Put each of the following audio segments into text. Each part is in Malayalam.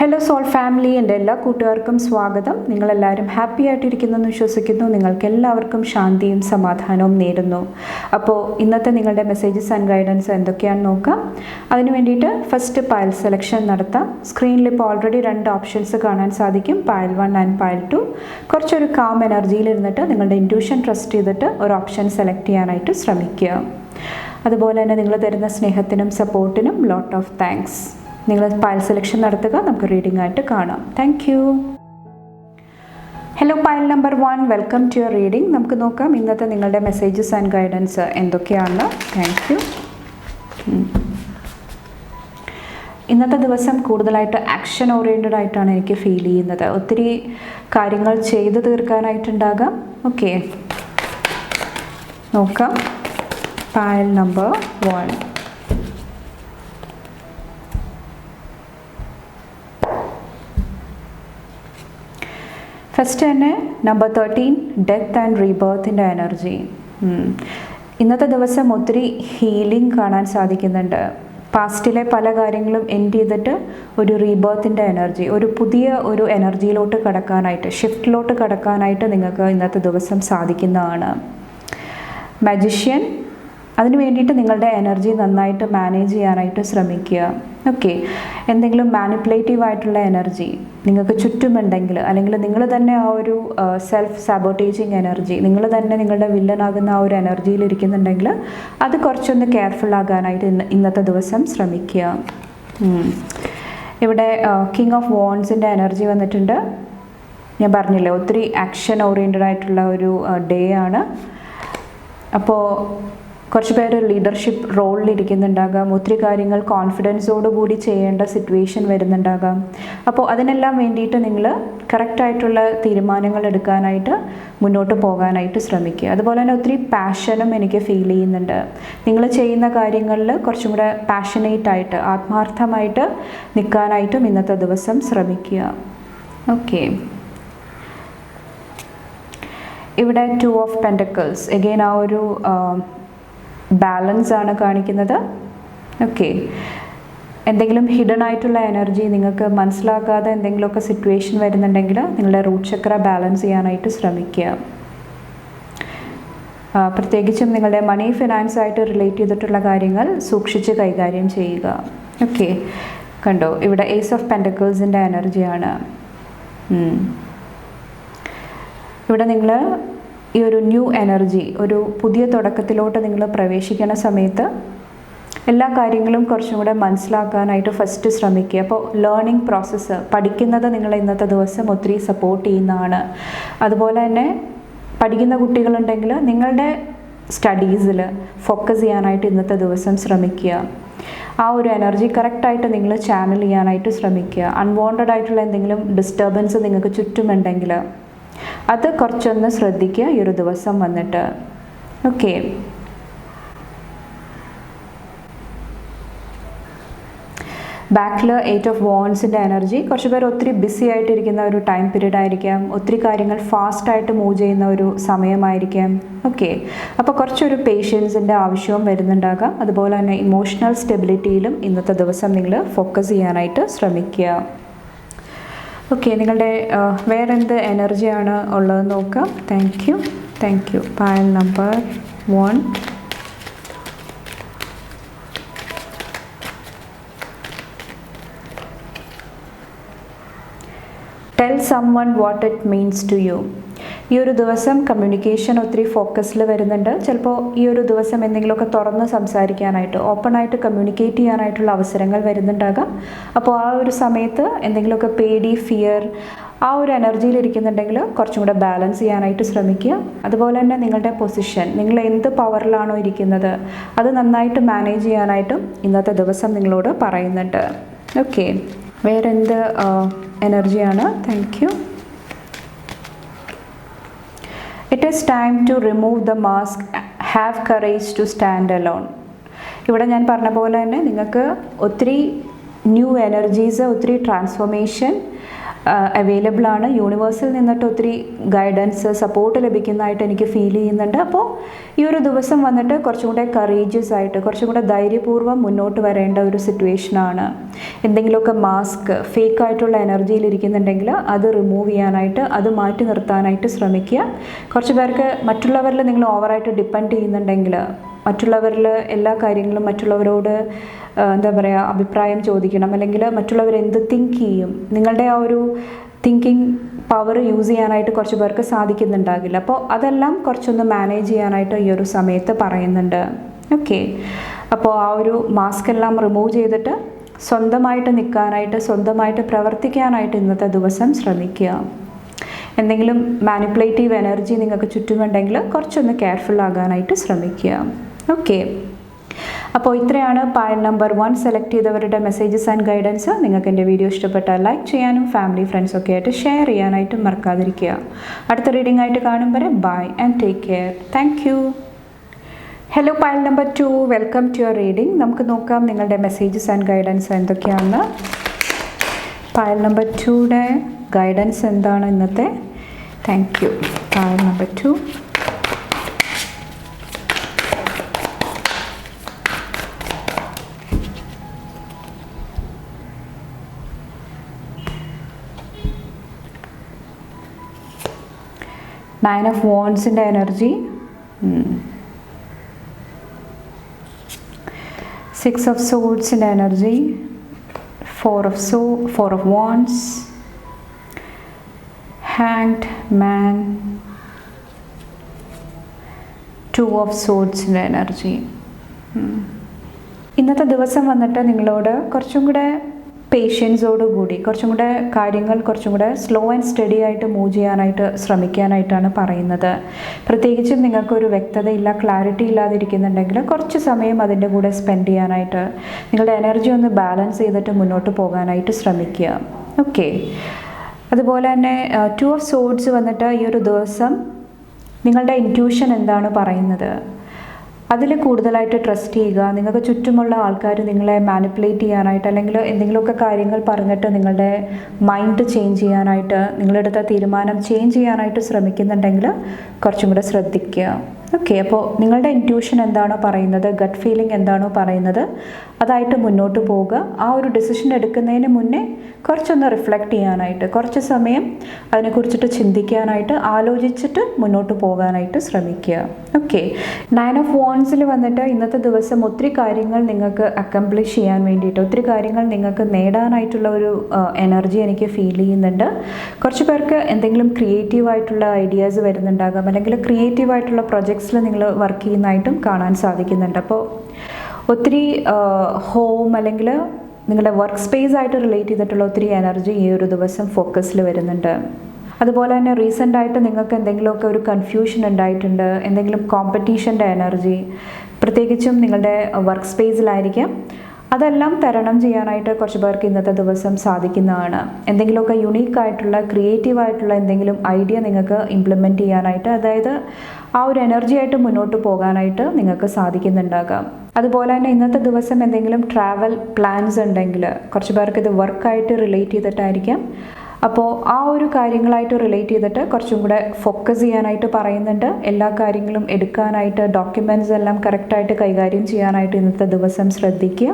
ഹലോ സോൾ ഫാമിലി, എൻ്റെ എല്ലാ കൂട്ടുകാർക്കും സ്വാഗതം. നിങ്ങളെല്ലാവരും ഹാപ്പി ആയിട്ടിരിക്കുന്നെന്ന് വിശ്വസിക്കുന്നു. നിങ്ങൾക്ക് എല്ലാവർക്കും ശാന്തിയും സമാധാനവും നേരുന്നു. അപ്പോൾ ഇന്നത്തെ നിങ്ങളുടെ മെസ്സേജസ് ആൻഡ് ഗൈഡൻസ് എന്തൊക്കെയാണെന്ന് നോക്കാം. അതിന് വേണ്ടിയിട്ട് ഫസ്റ്റ് പൈൽ സെലക്ഷൻ നടത്താം. സ്ക്രീനിൽ ഇപ്പോൾ ഓൾറെഡി 2 ഓപ്ഷൻസ് കാണാൻ സാധിക്കും, പൈൽ 1 ആൻഡ് പൈൽ 2. കുറച്ചൊരു കാം എനർജിയിൽ ഇരുന്നിട്ട് നിങ്ങളുടെ ഇൻറ്റ്യൂഷൻ ട്രസ്റ്റ് ചെയ്തിട്ട് ഒരു ഓപ്ഷൻ സെലക്ട് ചെയ്യാനായിട്ട് ശ്രമിക്കുക. അതുപോലെ തന്നെ നിങ്ങൾ തരുന്ന സ്നേഹത്തിനും സപ്പോർട്ടിനും ലോട്ട് ഓഫ് താങ്ക്സ്. നിങ്ങൾ പൈൽ സെലക്ഷൻ നടത്തുക, നമുക്ക് റീഡിംഗ് ആയിട്ട് കാണാം. Thank you. Hello pile number 1, welcome to your reading. നമുക്ക് നോക്കാം ഇന്നത്തെ നിങ്ങളുടെ മെസ്സേജസ് ആൻഡ് ഗൈഡൻസ് എന്തൊക്കെയാണ്. Thank you. ഇന്നത്തെ ദിവസം കൂടുതലായിട്ട് ആക്ഷൻ ഓറിയൻറ്റഡ് ആയിട്ടാണ് എനിക്ക് ഫീൽ ചെയ്യുന്നത്. ഒത്തിരി കാര്യങ്ങൾ ചെയ്തു തീർക്കാനായിട്ടുണ്ടാകാം. ഓക്കെ, നോക്കാം. Pile number 1. ഫസ്റ്റ് തന്നെ നമ്പർ 13, ഡെത്ത് ആൻഡ് റീബർത്തിൻ്റെ എനർജി. ഇന്നത്തെ ദിവസം ഒത്തിരി ഹീലിംഗ് കാണാൻ സാധിക്കുന്നുണ്ട്. പാസ്റ്റിലെ പല കാര്യങ്ങളും എൻഡ് ചെയ്തിട്ട് ഒരു റീബർത്തിൻ്റെ എനർജി, ഒരു പുതിയ ഒരു എനർജിയിലോട്ട് കടക്കാനായിട്ട്, ഷിഫ്റ്റിലോട്ട് കടക്കാനായിട്ട് നിങ്ങൾക്ക് ഇന്നത്തെ ദിവസം സാധിക്കുന്നതാണ്. മജിഷ്യൻ, അതിന് വേണ്ടിയിട്ട് നിങ്ങളുടെ എനർജി നന്നായിട്ട് മാനേജ് ചെയ്യാനായിട്ട് ശ്രമിക്കുക. ഓക്കെ, എന്തെങ്കിലും മാനിപ്പുലേറ്റീവ് ആയിട്ടുള്ള എനർജി നിങ്ങൾക്ക് ചുറ്റുമുണ്ടെങ്കിൽ, അല്ലെങ്കിൽ നിങ്ങൾ തന്നെ ആ ഒരു സെൽഫ് സാബോട്ടേജിങ് എനർജി, നിങ്ങൾ തന്നെ നിങ്ങളുടെ വില്ലനാകുന്ന ആ ഒരു എനർജിയിൽ ഇരിക്കുന്നുണ്ടെങ്കിൽ അത് കുറച്ചൊന്ന് കെയർഫുൾ ആകാനായിട്ട് ഇന്നത്തെ ദിവസം ശ്രമിക്കുക. ഇവിടെ കിങ് ഓഫ് വോൺസിൻ്റെ എനർജി വന്നിട്ടുണ്ട്. ഞാൻ പറഞ്ഞില്ലേ, ഒത്തിരി ആക്ഷൻ ഓറിയൻറ്റഡ് ആയിട്ടുള്ള ഒരു ഡേ ആണ്. അപ്പോൾ കുറച്ച് പേര് ലീഡർഷിപ്പ് റോളിലിരിക്കുന്നുണ്ടാകാം. ഒത്തിരി കാര്യങ്ങൾ കോൺഫിഡൻസോടുകൂടി ചെയ്യേണ്ട സിറ്റുവേഷൻ വരുന്നുണ്ടാകാം. അപ്പോൾ അതിനെല്ലാം വേണ്ടിയിട്ട് നിങ്ങൾ കറക്റ്റായിട്ടുള്ള തീരുമാനങ്ങൾ എടുക്കാനായിട്ട് മുന്നോട്ട് പോകാനായിട്ട് ശ്രമിക്കുക. അതുപോലെ തന്നെ ഒത്തിരി പാഷനും എനിക്ക് ഫീൽ ചെയ്യുന്നുണ്ട്. നിങ്ങൾ ചെയ്യുന്ന കാര്യങ്ങളിൽ കുറച്ചും കൂടെ പാഷനേറ്റായിട്ട്, ആത്മാർത്ഥമായിട്ട് നിൽക്കാനായിട്ടും ഇന്നത്തെ ദിവസം ശ്രമിക്കുക. ഓക്കെ, ഇവിടെ 2 ഓഫ് പെൻറ്റക്കിൾസ്, എഗെയിൻ ആ ഒരു ബാലൻസ് ആണ് കാണിക്കുന്നത്. ഓക്കെ, എന്തെങ്കിലും ഹിഡൻ ആയിട്ടുള്ള എനർജി നിങ്ങൾക്ക് മനസ്സിലാക്കാതെ എന്തെങ്കിലുമൊക്കെ സിറ്റുവേഷൻ വരുന്നുണ്ടെങ്കിൽ നിങ്ങളുടെ റൂട്ട് ചക്ര ബാലൻസ് ചെയ്യാനായിട്ട് ശ്രമിക്കുക. പ്രത്യേകിച്ചും നിങ്ങളുടെ മണി ഫിനാൻസ് ആയിട്ട് റിലേറ്റ് ചെയ്തിട്ടുള്ള കാര്യങ്ങൾ സൂക്ഷിച്ച് കൈകാര്യം ചെയ്യുക. ഓക്കെ, കണ്ടോ, ഇവിടെ ഏസ് ഓഫ് പെൻറ്റക്കിൾസിൻ്റെ എനർജിയാണ്. ഇവിടെ നിങ്ങൾ ഈ ഒരു ന്യൂ എനർജി, ഒരു പുതിയ തുടക്കത്തിലോട്ട് നിങ്ങൾ പ്രവേശിക്കുന്ന സമയത്ത് എല്ലാ കാര്യങ്ങളും കുറച്ചും കൂടെ മനസ്സിലാക്കാനായിട്ട് ഫസ്റ്റ് ശ്രമിക്കുക. അപ്പോൾ ലേണിംഗ് പ്രോസസ്സ്, പഠിക്കുന്നത് നിങ്ങൾ ഇന്നത്തെ ദിവസം ഒത്തിരി സപ്പോർട്ട് ചെയ്യുന്നതാണ്. അതുപോലെ തന്നെ പഠിക്കുന്ന കുട്ടികളുണ്ടെങ്കിൽ നിങ്ങളുടെ സ്റ്റഡീസിൽ ഫോക്കസ് ചെയ്യാനായിട്ട് ഇന്നത്തെ ദിവസം ശ്രമിക്കുക. ആ ഒരു എനർജി കറക്റ്റായിട്ട് നിങ്ങൾ ചാനൽ ചെയ്യാനായിട്ട് ശ്രമിക്കുക. അൺവാണ്ടഡ് ആയിട്ടുള്ള എന്തെങ്കിലും ഡിസ്റ്റർബൻസ് നിങ്ങൾക്ക് ചുറ്റുമുണ്ടെങ്കിൽ അത് കുറച്ചൊന്ന് ശ്രദ്ധിക്കുക ഈ ഒരു ദിവസം വന്നിട്ട്. ഓക്കെ, ബാക്കിൽ 8 ഓഫ് വോൺസിൻ്റെ എനർജി. കുറച്ച് പേർ ഒത്തിരി ബിസി ആയിട്ടിരിക്കുന്ന ഒരു ടൈം പീരീഡ് ആയിരിക്കാം. ഒത്തിരി കാര്യങ്ങൾ ഫാസ്റ്റായിട്ട് മൂവ് ചെയ്യുന്ന ഒരു സമയമായിരിക്കാം. ഓക്കെ, അപ്പോൾ കുറച്ചൊരു പേഷ്യൻസിൻ്റെ ആവശ്യവും വരുന്നുണ്ടാകാം. അതുപോലെ തന്നെ ഇമോഷണൽ സ്റ്റെബിലിറ്റിയിലും ഇന്നത്തെ ദിവസം നിങ്ങൾ ഫോക്കസ് ചെയ്യാനായിട്ട് ശ്രമിക്കുക. ഓക്കെ, നിങ്ങളുടെ വേറെ എന്ത് എനർജിയാണ് ഉള്ളതെന്ന് നോക്കാം. Thank you. Thank you. Pile number 1. Tell someone what it means to you. ഈ ഒരു ദിവസം കമ്മ്യൂണിക്കേഷൻ ഒത്തിരി ഫോക്കസിൽ വരുന്നുണ്ട്. ചിലപ്പോൾ ഈ ഒരു ദിവസം എന്തെങ്കിലുമൊക്കെ തുറന്ന് സംസാരിക്കാനായിട്ട്, ഓപ്പണായിട്ട് കമ്മ്യൂണിക്കേറ്റ് ചെയ്യാനായിട്ടുള്ള അവസരങ്ങൾ വരുന്നുണ്ടാകാം. അപ്പോൾ ആ ഒരു സമയത്ത് എന്തെങ്കിലുമൊക്കെ പേടി, ഫിയർ, ആ ഒരു എനർജിയിൽ ഇരിക്കുന്നുണ്ടെങ്കിൽ കുറച്ചും കൂടെ ബാലൻസ് ചെയ്യാനായിട്ട് ശ്രമിക്കുക. അതുപോലെ തന്നെ നിങ്ങളുടെ പൊസിഷൻ, നിങ്ങൾ എന്ത് പവറിലാണോ ഇരിക്കുന്നത് അത് നന്നായിട്ട് മാനേജ് ചെയ്യാനായിട്ടും ഇന്നത്തെ ദിവസം നിങ്ങളോട് പറയുന്നുണ്ട്. ഓക്കെ, വേറെന്ത് എനർജിയാണ്? Thank you. It is time to remove the mask, have courage to stand alone. ഇവിടെ ഞാൻ പറഞ്ഞ പോലെ തന്നെ നിങ്ങൾക്ക് ഒത്തിരി ന്യൂ എനർജീസ്, ഒത്തിരി ട്രാൻസ്ഫോർമേഷൻ, അവൈലബിൾ ആണ്. യൂണിവേഴ്സിൽ നിന്നിട്ട് ഒത്തിരി ഗൈഡൻസ് സപ്പോർട്ട് ലഭിക്കുന്നതായിട്ട് എനിക്ക് ഫീൽ ചെയ്യുന്നുണ്ട്. അപ്പോൾ ഈ ഒരു ദിവസം വന്നിട്ട് കുറച്ചും കൂടെ കറേജിയസ് ആയിട്ട് കുറച്ചും കൂടെ ധൈര്യപൂർവ്വം മുന്നോട്ട് വരേണ്ട ഒരു സിറ്റുവേഷനാണ്. എന്തെങ്കിലുമൊക്കെ മാസ്ക് ഫേക്ക് ആയിട്ടുള്ള എനർജിയിൽ ഇരിക്കുന്നുണ്ടെങ്കിൽ അത് റിമൂവ് ചെയ്യാനായിട്ട്, അത് മാറ്റി നിർത്താനായിട്ട് ശ്രമിക്കുക. കുറച്ച് പേർക്ക് മറ്റുള്ളവരിൽ നിങ്ങൾ ഓവറായിട്ട് ഡിപ്പെൻഡ് ചെയ്യുന്നുണ്ടെങ്കിൽ, മറ്റുള്ളവരിൽ എല്ലാ കാര്യങ്ങളും മറ്റുള്ളവരോട് എന്താ പറയുക അഭിപ്രായം ചോദിക്കണം, അല്ലെങ്കിൽ മറ്റുള്ളവർ എന്ത് തിങ്ക് ചെയ്യും, നിങ്ങളുടെ ആ ഒരു തിങ്കിങ് പവർ യൂസ് ചെയ്യാനായിട്ട് കുറച്ച് പേർക്ക് സാധിക്കുന്നുണ്ടാകില്ല. അപ്പോൾ അതെല്ലാം കുറച്ചൊന്ന് മാനേജ് ചെയ്യാനായിട്ട് ഈ ഒരു സമയത്ത് പറയുന്നുണ്ട്. ഓക്കെ, അപ്പോൾ ആ ഒരു മാസ്ക് എല്ലാം റിമൂവ് ചെയ്തിട്ട് സ്വന്തമായിട്ട് നിൽക്കാനായിട്ട്, സ്വന്തമായിട്ട് പ്രവർത്തിക്കാനായിട്ട് ഇന്നത്തെ ദിവസം ശ്രമിക്കുക. എന്തെങ്കിലും മാനിപ്പുലേറ്റീവ് എനർജി നിങ്ങൾക്ക് ചുറ്റുമുണ്ടെങ്കിൽ കുറച്ചൊന്ന് കെയർഫുൾ ആകാനായിട്ട് ശ്രമിക്കുക. ഓക്കെ, അപ്പോൾ ഇത്രയാണ് പൈൽ നമ്പർ 1 സെലക്ട് ചെയ്തവരുടെ മെസ്സേജസ് ആൻഡ് ഗൈഡൻസ്. നിങ്ങൾക്ക് എൻ്റെ വീഡിയോ ഇഷ്ടപ്പെട്ടാൽ ലൈക്ക് ചെയ്യാനും ഫാമിലി ഫ്രണ്ട്സൊക്കെ ആയിട്ട് ഷെയർ ചെയ്യാനായിട്ടും മറക്കാതിരിക്കുക. അടുത്ത റീഡിംഗ് ആയിട്ട് കാണും വരെ bye and take care. Thank you. Hello pile number 2, welcome to your reading. നമുക്ക് നോക്കാം നിങ്ങളുടെ മെസ്സേജസ് ആൻഡ് ഗൈഡൻസ് എന്തൊക്കെയാണെന്ന്. പൈൽ നമ്പർ 2യുടെ ഗൈഡൻസ് എന്താണ് ഇന്നത്തെ? Thank you. Pile number 2. Nine of Wands in the energy. 6 of Swords in the energy. 4 of Wands. Hanged Man. 2 of Swords in the energy. ഇന്നത്തെ ദിവസം വന്നിട്ട് നിങ്ങളോട് കുറച്ചും കൂടെ പേഷ്യൻസോടുകൂടി കുറച്ചും കൂടെ കാര്യങ്ങൾ കുറച്ചും കൂടെ സ്ലോ ആൻഡ് സ്റ്റഡി ആയിട്ട് മൂവ് ചെയ്യാനായിട്ട് ശ്രമിക്കാനായിട്ടാണ് പറയുന്നത്. പ്രത്യേകിച്ചും നിങ്ങൾക്കൊരു വ്യക്തതയില്ല, ക്ലാരിറ്റി ഇല്ലാതിരിക്കുന്നുണ്ടെങ്കിൽ കുറച്ച് സമയം അതിൻ്റെ കൂടെ സ്പെൻഡ് ചെയ്യാനായിട്ട്, നിങ്ങളുടെ എനർജി ഒന്ന് ബാലൻസ് ചെയ്തിട്ട് മുന്നോട്ട് പോകാനായിട്ട് ശ്രമിക്കുക. ഓക്കെ, അതുപോലെ തന്നെ 2 of Swords വന്നിട്ട് ഈ ഒരു ദിവസം നിങ്ങളുടെ ഇൻറ്റ്യൂഷൻ എന്താണ് പറയുന്നത് അതിൽ കൂടുതലായിട്ട് ട്രസ്റ്റ് ചെയ്യുക. നിങ്ങൾക്ക് ചുറ്റുമുള്ള ആൾക്കാർ നിങ്ങളെ മാനിപ്പുലേറ്റ് ചെയ്യാനായിട്ട്, അല്ലെങ്കിൽ എന്തെങ്കിലുമൊക്കെ കാര്യങ്ങൾ പറഞ്ഞിട്ട് നിങ്ങളുടെ മൈൻഡ് ചേഞ്ച് ചെയ്യാനായിട്ട്, നിങ്ങളെടുത്ത തീരുമാനം ചേഞ്ച് ചെയ്യാനായിട്ട് ശ്രമിക്കുന്നുണ്ടെങ്കിൽ കുറച്ചും കൂടെ ശ്രദ്ധിക്കുക. ഓക്കെ, അപ്പോൾ നിങ്ങളുടെ ഇൻറ്റ്യൂഷൻ എന്താണോ പറയുന്നത്, ഗട്ട് ഫീലിംഗ് എന്താണോ പറയുന്നത് അതായിട്ട് മുന്നോട്ട് പോവുക. ആ ഒരു ഡിസിഷൻ എടുക്കുന്നതിന് മുന്നേ കുറച്ചൊന്ന് റിഫ്ലക്റ്റ് ചെയ്യാനായിട്ട്, കുറച്ച് സമയം അതിനെക്കുറിച്ചിട്ട് ചിന്തിക്കാനായിട്ട്, ആലോചിച്ചിട്ട് മുന്നോട്ട് പോകാനായിട്ട് ശ്രമിക്കുക. ഓക്കെ, 9 of Wandsൽ വന്നിട്ട് ഇന്നത്തെ ദിവസം ഒത്തിരി കാര്യങ്ങൾ നിങ്ങൾക്ക് അക്കംപ്ലിഷ് ചെയ്യാൻ വേണ്ടിയിട്ട്, ഒത്തിരി കാര്യങ്ങൾ നിങ്ങൾക്ക് നേടാനായിട്ടുള്ള ഒരു എനർജി എനിക്ക് ഫീൽ ചെയ്യുന്നുണ്ട്. കുറച്ച് പേർക്ക് എന്തെങ്കിലും ക്രിയേറ്റീവായിട്ടുള്ള ഐഡിയാസ് വരുന്നുണ്ടാകാം, അല്ലെങ്കിൽ ക്രിയേറ്റീവായിട്ടുള്ള പ്രൊജക്ട്സിൽ നിങ്ങൾ വർക്ക് ചെയ്യുന്നതായിട്ടും കാണാൻ സാധിക്കുന്നുണ്ട്. അപ്പോൾ ഒത്തിരി ഹോം അല്ലെങ്കിൽ നിങ്ങളുടെ വർക്ക് സ്പേസ് ആയിട്ട് റിലേറ്റ് ചെയ്തിട്ടുള്ള ഒത്തിരി എനർജി ഈ ഒരു ദിവസം ഫോക്കസിൽ വരുന്നുണ്ട്. അതുപോലെ തന്നെ റീസെൻ്റായിട്ട് നിങ്ങൾക്ക് എന്തെങ്കിലുമൊക്കെ ഒരു കൺഫ്യൂഷൻ ഉണ്ടായിട്ടുണ്ട്, എന്തെങ്കിലും കോമ്പറ്റീഷൻ്റെ എനർജി പ്രത്യേകിച്ചും നിങ്ങളുടെ വർക്ക് സ്പേസിലായിരിക്കാം. അതെല്ലാം തരണം ചെയ്യാനായിട്ട് കുറച്ച് പേർക്ക് ഇന്നത്തെ ദിവസം സാധിക്കുന്നതാണ്. എന്തെങ്കിലുമൊക്കെ യുണീക്കായിട്ടുള്ള ക്രിയേറ്റീവായിട്ടുള്ള എന്തെങ്കിലും ഐഡിയ നിങ്ങൾക്ക് ഇംപ്ലിമെൻറ്റ് ചെയ്യാനായിട്ട്, അതായത് ആ ഒരു എനർജി ആയിട്ട് മുന്നോട്ട് പോകാനായിട്ട് നിങ്ങൾക്ക് സാധിക്കുന്നുണ്ടാകാം. അതുപോലെ തന്നെ ഇന്നത്തെ ദിവസം എന്തെങ്കിലും ട്രാവൽ പ്ലാൻസ് ഉണ്ടെങ്കിൽ കുറച്ച് പേർക്ക് ഇത് വർക്കായിട്ട് റിലേറ്റ് ചെയ്തിട്ടായിരിക്കാം. അപ്പോൾ ആ ഒരു കാര്യങ്ങളായിട്ട് റിലേറ്റ് ചെയ്തിട്ട് കുറച്ചും കൂടെ ഫോക്കസ് ചെയ്യാനായിട്ട് പറയുന്നുണ്ട്. എല്ലാ കാര്യങ്ങളും എടുക്കാനായിട്ട്, ഡോക്യുമെൻറ്റ്സ് എല്ലാം കറക്റ്റായിട്ട് കൈകാര്യം ചെയ്യാനായിട്ട് ഇന്നത്തെ ദിവസം ശ്രദ്ധിക്കുക.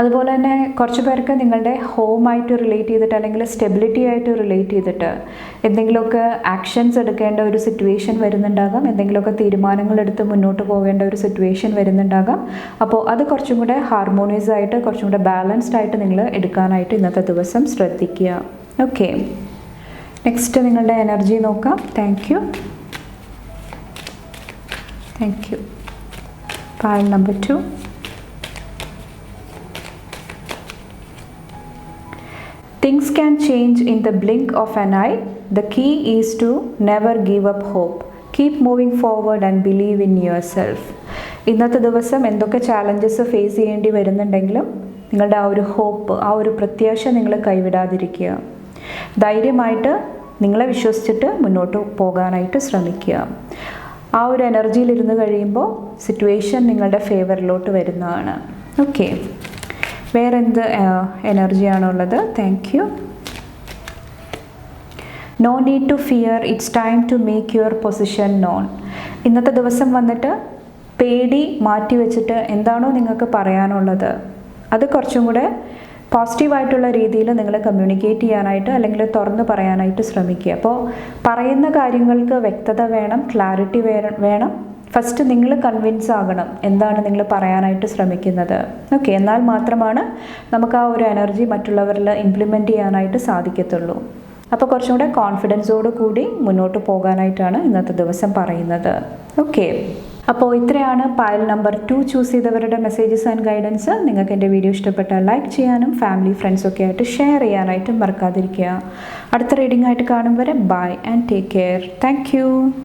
അതുപോലെ തന്നെ കുറച്ച് പേർക്ക് നിങ്ങളുടെ ഹോമായിട്ട് റിലേറ്റ് ചെയ്തിട്ട്, അല്ലെങ്കിൽ സ്റ്റെബിലിറ്റി ആയിട്ട് റിലേറ്റ് ചെയ്തിട്ട് എന്തെങ്കിലുമൊക്കെ ആക്ഷൻസ് എടുക്കേണ്ട ഒരു സിറ്റുവേഷൻ വരുന്നുണ്ടാകാം, എന്തെങ്കിലുമൊക്കെ തീരുമാനങ്ങൾ എടുത്ത് മുന്നോട്ട് പോകേണ്ട ഒരു സിറ്റുവേഷൻ വരുന്നുണ്ടാകാം. അപ്പോൾ അത് കുറച്ചും കൂടെ ഹാർമോണിയസ് ആയിട്ട്, കുറച്ചും കൂടെ ബാലൻസ്ഡ് ആയിട്ട് നിങ്ങൾ എടുക്കാനായിട്ട് ഇന്നത്തെ ദിവസം ശ്രദ്ധിക്കുക. ഓക്കെ, നെക്സ്റ്റ് നിങ്ങളുടെ എനർജി നോക്കാം. Thank you. Pile number 2. Things can change in the blink of an eye. The key is to never give up hope. Keep moving forward and believe in yourself. ഇന്നത്തെ ദിവസം എന്തൊക്കെ ചാലഞ്ചസ് ഫേസ് ചെയ്യേണ്ടി വരുന്നുണ്ടെങ്കിലും നിങ്ങളുടെ ആ ഒരു ഹോപ്പ്, ആ ഒരു പ്രത്യാശ നിങ്ങൾ കൈവിടാതിരിക്കുക. ധൈര്യമായിട്ട് നിങ്ങളെ വിശ്വസിച്ചിട്ട് മുന്നോട്ട് പോകാനായിട്ട് ശ്രമിക്കുക. ആ ഒരു എനർജിയിലിരുന്ന് കഴിയുമ്പോൾ സിറ്റുവേഷൻ നിങ്ങളുടെ ഫേവറിലോട്ട് വരുന്നതാണ്. ഓക്കെ, വേറെ എന്ത് എനർജിയാണുള്ളത്? Thank you. No need to fear, it's time to make your position known. ഇന്നത്തെ ദിവസം വന്നിട്ട് പേടി മാറ്റി വെച്ചിട്ട് എന്താണോ നിങ്ങൾക്ക് പറയാനുള്ളത് അത് കുറച്ചും കൂടെ പോസിറ്റീവായിട്ടുള്ള രീതിയിൽ നിങ്ങൾ കമ്മ്യൂണിക്കേറ്റ് ചെയ്യാനായിട്ട് അല്ലെങ്കിൽ തുറന്ന് പറയാനായിട്ട് ശ്രമിക്കുക. അപ്പോൾ പറയുന്ന കാര്യങ്ങൾക്ക് വ്യക്തത വേണം, ക്ലാരിറ്റി വേണം. ഫസ്റ്റ് നിങ്ങൾ കൺവിൻസ് ആകണം എന്താണ് നിങ്ങൾ പറയാനായിട്ട് ശ്രമിക്കുന്നത്. ഓക്കെ, എന്നാൽ മാത്രമാണ് നമുക്ക് ആ ഒരു എനർജി മറ്റുള്ളവരിൽ ഇംപ്ലിമെൻറ്റ് ചെയ്യാനായിട്ട് സാധിക്കത്തുള്ളൂ. അപ്പോൾ കുറച്ചും കൂടെ കോൺഫിഡൻസോട് കൂടി മുന്നോട്ട് പോകാനായിട്ടാണ് ഇന്നത്തെ ദിവസം പറയുന്നത്. ഓക്കെ, അപ്പോൾ ഇത്രയാണ് പൈൽ നമ്പർ 2 ചൂസ് ചെയ്തവരുടെ മെസ്സേജസ് ആൻഡ് ഗൈഡൻസ്. നിങ്ങൾക്ക് എൻ്റെ വീഡിയോ ഇഷ്ടപ്പെട്ടാൽ ലൈക്ക് ചെയ്യാനും ഫാമിലി ഫ്രണ്ട്സൊക്കെ ആയിട്ട് ഷെയർ ചെയ്യാനായിട്ടും മറക്കാതിരിക്കുക. അടുത്ത റീഡിംഗ് ആയിട്ട് കാണും വരെ bye and take care. Thank U.